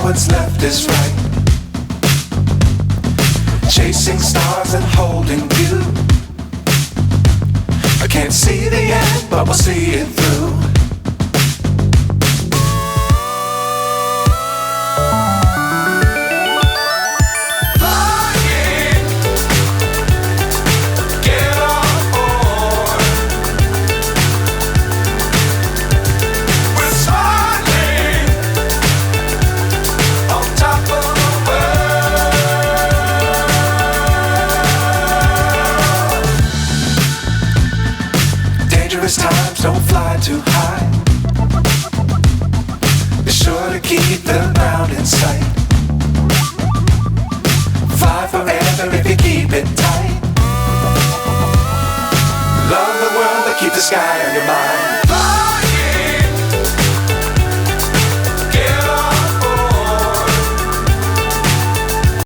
what's left is right. Chasing stars and holding you. I can't see the end, but we'll see it through. Times don't fly too high. Be sure to keep the ground in sight. Fly forever if you keep it tight. Love the world but keep the sky on your mind.